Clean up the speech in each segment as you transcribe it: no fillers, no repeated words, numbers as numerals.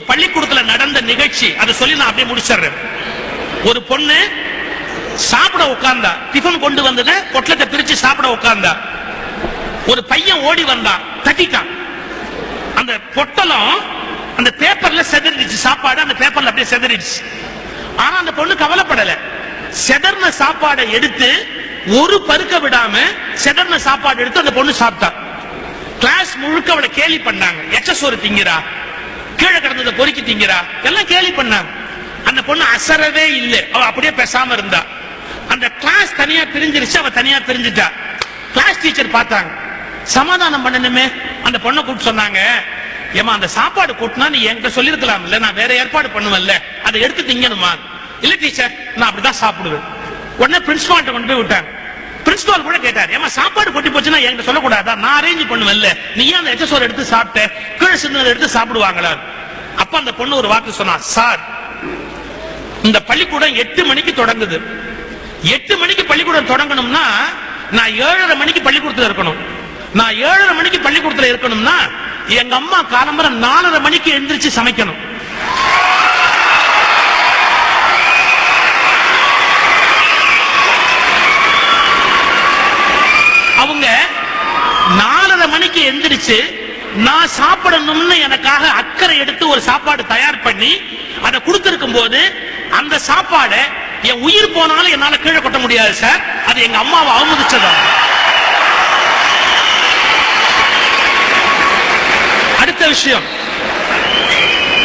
பள்ளிக்கூடத்துல நடந்த நிகழ்ச்சி அதை சொல்லி நான் அப்படியே முடிச்சிடுறேன். ஒரு பொண்ணு சாப்பிட உட்கார்ந்தா, டிஃபன் கொண்டு வந்தத பொட்டலத்தை பிரிச்சு சாப்பிட உட்கார்ந்தா. ஒரு பையன் ஓடி வந்தான், தட்டிட்டான். அந்த பொட்டலம் அந்த பேப்பர்ல செதறிடுச்சு, சாப்பாடு அந்த பேப்பர்ல அப்படியே செதறிடுச்சு. ஆனா அந்த பொண்ணு கவலைப்படல. செதறின சாப்பாடை எடுத்து ஒரு பருக்க விடாம செதறின சாப்பாடு எடுத்து அந்த பொண்ணு சாப்பிட்டா. கிளாஸ் முழுக்க அவளை கேலி பண்ணாங்க. எச்ச சோறு திங்கிறா, கீழே கிடந்ததை பொறுக்கி திங்கிறா, எல்லாம் கேலி பண்ணாங்க. அந்த பொண்ணு அசரவே இல்லை, அவ அப்படியே பேசாம இருந்தா. அந்த கிளாஸ் தனியா பிரிஞ்சிருச்சு, அவ தனியா பிரிஞ்சுட்டா. கிளாஸ் டீச்சர் பார்த்தாங்க, சமாதானம் பண்ணணுமே. அந்த பொண்ணை கூப்பிட்டு சொன்னாங்க, ஏமா அந்த சாப்பாடு கூட்டினா நீ என்கிட்ட சொல்லிருக்கலாம் இல்ல, நான் வேற ஏற்பாடு பண்ணுவேன்ல, அதை எடுத்து திங்கணுமா? இல்ல டீச்சர், நான் அப்படிதான் சாப்பிடுவேன். உடனே பிரின்சிபால்ட்ட கொண்டு போய் விட்டாங்க. பிரின்சிபால் கூட கேட்டார், ஏமா சாப்பாடு கொட்டி போச்சுன்னா என்கிட்ட சொல்லக்கூடாதா, நான் அரேஞ்ச் பண்ணுவேன்ல, நீ ஏன் அந்த எச்ச சோறு எடுத்து சாப்பிட்ட, கீழே சின்னதை எடுத்து சாப்பிடுவாங்களா? அப்ப அந்த பொண்ணு ஒரு வார்த்தை சொன்னா, சார் இந்த பள்ளிக்கூடம் 8 மணிக்கு தொடங்குது. 8 மணிக்கு பள்ளிக்கூடம் தொடங்கணும்னா நான் 7:30 மணிக்கு பள்ளிக்கூடத்துல இருக்கணும். நான் 7:30 மணிக்கு பள்ளிக்கூடத்துல இருக்கணும்னா எங்க அம்மா காலம்பர 4:30 மணிக்கு எந்திரிச்சு சமைக்கணும். அவங்க 4:30 மணிக்கு எந்திரிச்சு நான் சாப்பிடணும்னு எனக்காக அக்கறை எடுத்து ஒரு சாப்பாடு தயார் பண்ணி அதை கொடுத்திருக்கும் போது அந்த சாப்பாடை என் உயிர் போனாலும் என்னால கீழே கொட்ட முடியாது சார். அது எங்க அம்மாவை அவமதிச்சதா. அடுத்த விஷயம்,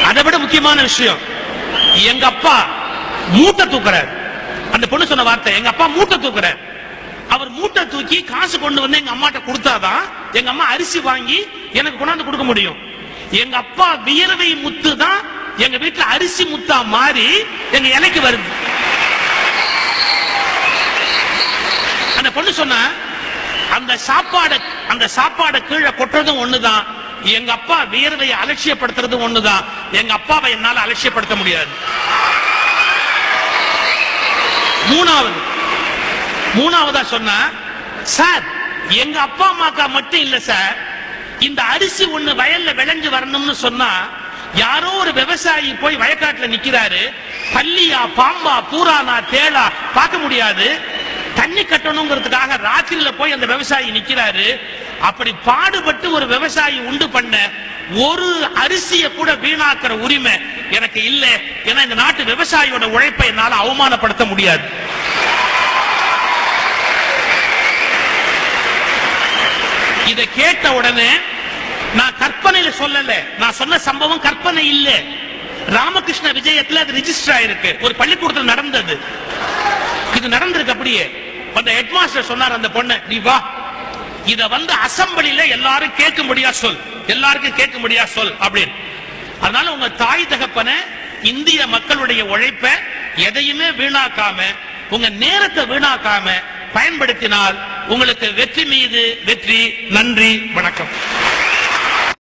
அதை விட முக்கியமான விஷயம், எங்க அப்பா மூட்டை தூக்குறார். அந்த பொண்ணு சொன்ன வார்த்தை, எங்க அப்பா மூட்டை தூக்குறார். அவர் மூட்டை தூக்கி காசு கொண்டு வந்து எங்க அம்மாட்ட கொடுத்தாதான் எங்க அம்மா அரிசி வாங்கி எனக்கு கொண்டாந்து கொடுக்க முடியும். எங்க அப்பா வியர்வை முத்து தான் எங்க வீட்டுல அரிசி முத்தா மாறி எங்க இலைக்கு வருது. அந்த பொண்ணு சொன்ன, அந்த சாப்பாடை கீழே கொட்டுறதும் ஒண்ணுதான், எங்க அப்பா வியர்வையை அலட்சியப்படுத்துறதும் ஒண்ணுதான். எங்க அப்பாவை என்னால அலட்சியப்படுத்த முடியாது. மூணாவதா சொன்னா, சார் எங்க அப்பா அம்மாக்கா மட்டும் இல்ல சார், இந்த அரிசி ஒண்ணு வயல்ல விளைஞ்சு வரணும்னு சொன்னா யாரோ ஒரு விவசாயி போய் வயக்காட்டுல நிக்கிறாரு, பல்லியா பாம்பா பூரானா தேளா பார்க்க முடியாது, தண்ணி கட்டணுங்கிறதுக்காக ராத்திரியில போய் அந்த விவசாயி நிக்கிறாரு. அப்படி பாடுபட்டு ஒரு விவசாயி உண்டு பண்ண ஒரு அரிசியை கூட வீணாக்குற உரிமை எனக்கு இல்ல. ஏன்னா இந்த நாட்டு விவசாயியோட உழைப்பை என்னால அவமானப்படுத்த முடியாது. இதை கேட்ட உடனே நான் கற்பனையில சொல்லல, நான் சொன்ன சம்பவம் கற்பனை இல்ல. ராமகிருஷ்ண விஜயத்துல அது ரிஜிஸ்டர் ஆயிருக்கு, ஒரு பள்ளிக்கூடத்தில் நடந்தது. இது நடந்திருக்கு. அப்படியே அந்த ஹெட்மாஸ்டர் சொன்னார், அந்த பொண்ணு நீ வா, இத வந்து அசம்பிளில எல்லாரும் கேட்கும்படியா சொல், எல்லாருக்கும் கேட்கும்படியா சொல் அப்படின்னு. அதனால உங்க தாய் தகப்பன இந்திய மக்களுடைய உழைப்ப எதையுமே வீணாக்காம, உங்க நேரத்தை வீணாக்காம பயன்படுத்தினால் உங்களுக்கு வெற்றி மீது வெற்றி. நன்றி, வணக்கம்.